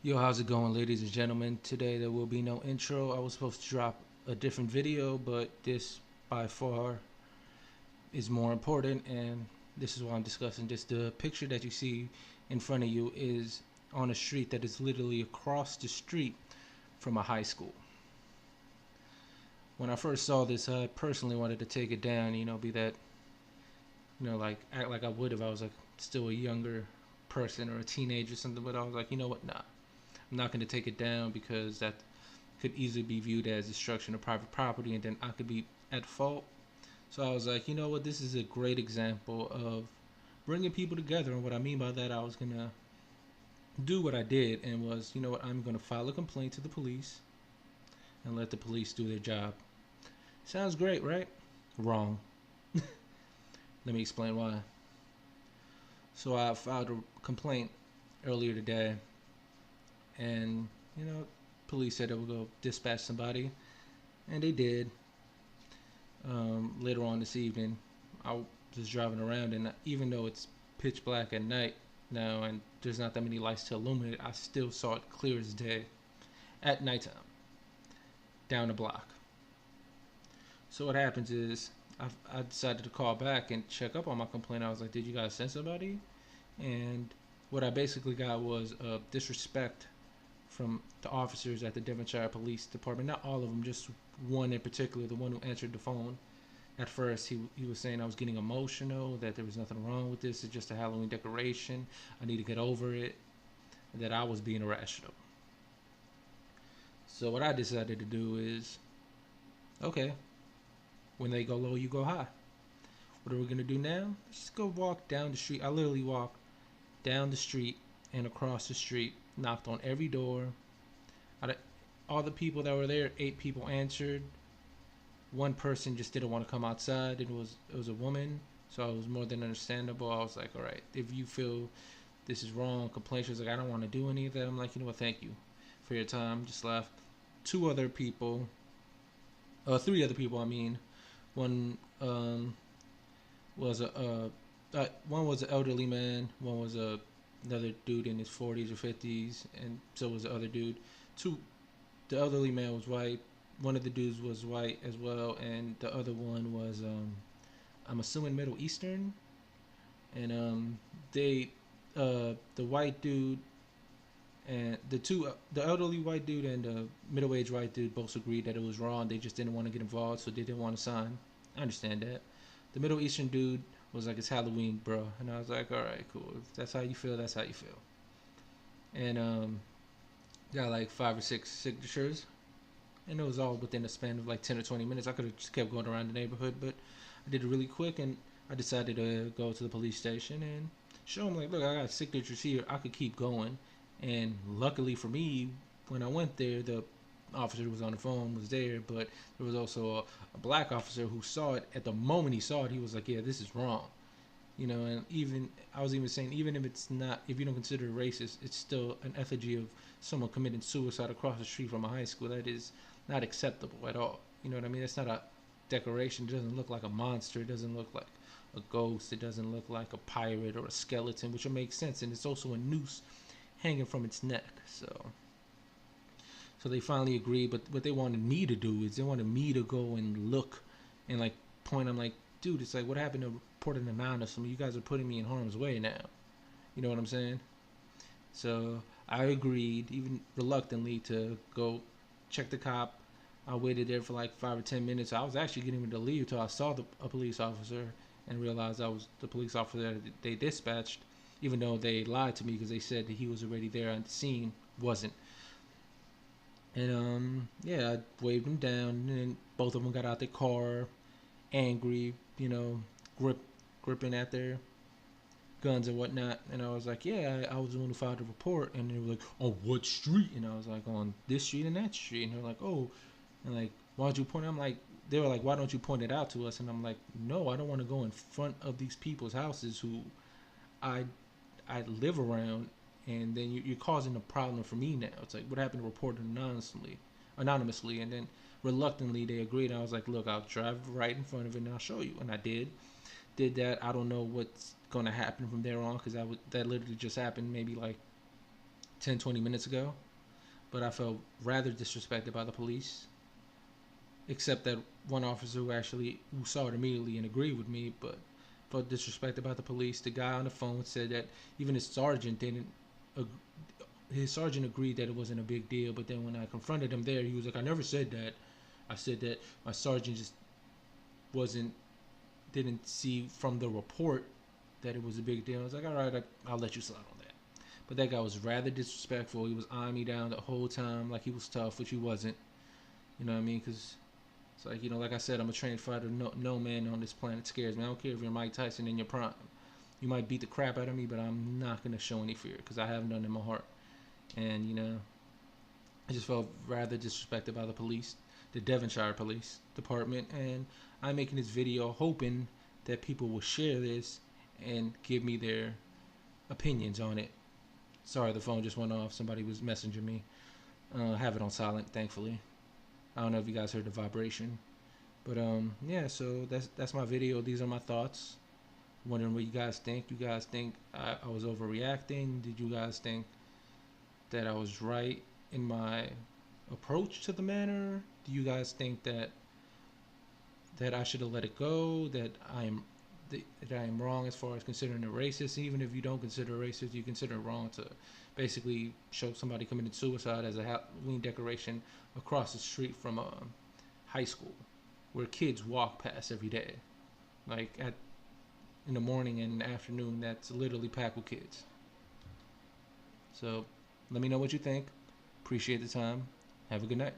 Yo, how's it going, ladies and gentlemen? Today there will be no intro. I was supposed to drop a different video, but this by far is more important, and this is why I'm discussing this. The picture that you see in front of you is on a street that is literally across the street from a high school. When I first saw this, I personally wanted to take it down, be that, like act like I would if I was like still a younger person or a teenager or something, but I was like, you know what, nah. I'm not going to take it down because that could easily be viewed as destruction of private property, and then I could be at fault. So I was like, you know what, this is a great example of bringing people together. And what I mean by that, I was going to do what I did, and was, you know what, I'm going to file a complaint to the police and let the police do their job. Sounds great, right? Wrong. Let me explain why. So I filed a complaint earlier today, and police said they would go dispatch somebody, and they did. Later on this evening, I was driving around, and even though it's pitch black at night now and there's not that many lights to illuminate, I still saw it clear as day at nighttime down the block. So what happens is I decided to call back and check up on my complaint. I was like, did you guys send somebody? And what I basically got was disrespect from the officers at the Devonshire Police Department. Not all of them, just one in particular, the one who answered the phone. At first, he was saying I was getting emotional, that there was nothing wrong with this, it's just a Halloween decoration, I need to get over it, and that I was being irrational. So what I decided to do is, okay, when they go low, you go high. What are we going to do now? Let's just go walk down the street. I literally walked down the street and across the street, knocked on every door. Out of all the people that were there, 8 people answered. One person just didn't want to come outside. It was a woman, so it was more than understandable. I was like, all right, if you feel this is wrong, complaint. She was like, I don't want to do any of that. I'm like, you know what? Thank you for your time. Just left. 2 other people, 3 other people. I mean, one was one was an elderly man. One was another dude in his 40s or 50s, and so was the other dude. The elderly man was white. One of the dudes was white as well, and the other one was I'm assuming Middle Eastern. And the white dude and the elderly white dude and the middle-aged white dude both agreed that it was wrong. They just didn't want to get involved, so they didn't want to sign. I understand that. The Middle Eastern dude was like, it's Halloween, bro, and I was like, all right, cool. If that's how you feel, that's how you feel. And got like 5 or 6 signatures, and it was all within a span of like 10 or 20 minutes. I could have just kept going around the neighborhood, but I did it really quick, and I decided to go to the police station and show them, like, look, I got signatures here. I could keep going. And luckily for me, when I went there, the officer who was on the phone was there, but there was also a black officer who saw it. At the moment he saw it, he was like, yeah, this is wrong. And even I was even saying, even if it's not, if you don't consider it racist, it's still an effigy of someone committing suicide across the street from a high school. That is not acceptable at all. You know what I mean? It's not a decoration. It doesn't look like a monster. It doesn't look like a ghost. It doesn't look like a pirate or a skeleton, which will make sense. And it's also a noose hanging from its neck. So they finally agreed. But what they wanted me to do is they wanted me to go and look and like point. I'm like, dude, it's like, what happened to reporting anonymous? You guys are putting me in harm's way now. You know what I'm saying? So I agreed, even reluctantly, to go check the cop. I waited there for like 5 or 10 minutes. I was actually getting ready to leave till I saw a police officer and realized I was the police officer that they dispatched, even though they lied to me because they said that he was already there on the scene. Wasn't. And yeah, I waved him down, and then both of them got out their car, angry, gripping at their guns and whatnot. And I was like, yeah, I was the one who filed the report. And they were like, on what street? And I was like, on this street and that street. And they're like, oh, and like, why don't you point it? I'm like, they were like, why don't you point it out to us? And I'm like, no, I don't want to go in front of these people's houses who I I live around, and then you're causing a problem for me now. It's like, what happened to report anonymously, and then reluctantly they agreed. I was like, look, I'll drive right in front of it and I'll show you, and I did that. I don't know what's gonna happen from there on, because that literally just happened maybe like 10, 20 minutes ago, but I felt rather disrespected by the police, except that one officer who saw it immediately and agreed with me, but felt disrespected by the police. The guy on the phone said that even his sergeant didn't. His sergeant agreed that it wasn't a big deal, but then when I confronted him there, he was like, "I never said that. I said that my sergeant just wasn't didn't see from the report that it was a big deal." I was like, "All right, I'll let you slide on that." But that guy was rather disrespectful. He was eyeing me down the whole time like he was tough, which he wasn't. You know what I mean? Because it's like, like I said, I'm a trained fighter. No man on this planet scares me. I don't care if you're Mike Tyson in your prime. You might beat the crap out of me, but I'm not going to show any fear because I have none in my heart. And, I just felt rather disrespected by the police, the Devonshire Police Department. And I'm making this video hoping that people will share this and give me their opinions on it. Sorry, the phone just went off. Somebody was messaging me. I have it on silent, thankfully. I don't know if you guys heard the vibration. But yeah, so that's my video. These are my thoughts. Wondering what you guys think. You guys think I was overreacting? Did you guys think that I was right in my approach to the matter? Do you guys think that I should have let it go? That I am wrong as far as considering a racist? Even if you don't consider a racist, you consider it wrong to basically show somebody committed suicide as a Halloween decoration across the street from a high school where kids walk past every day, like in the morning and afternoon. That's literally packed with kids. So let me know what you think. Appreciate the time. Have a good night.